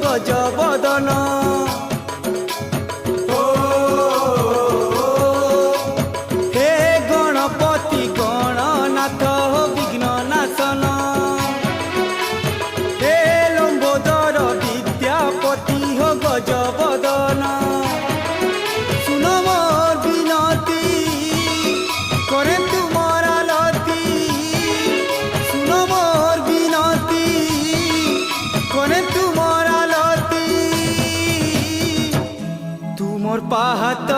গজবদন হে গণপতি গণনাথ বিঘ্ন নাশন হে লম্বোদর বিদ্যাপতি হো গজবদন শুন মোর বিনতি করে তোমার আলতি শুন মোর বিনতি করে তোমার আলতি তুমর পাহাত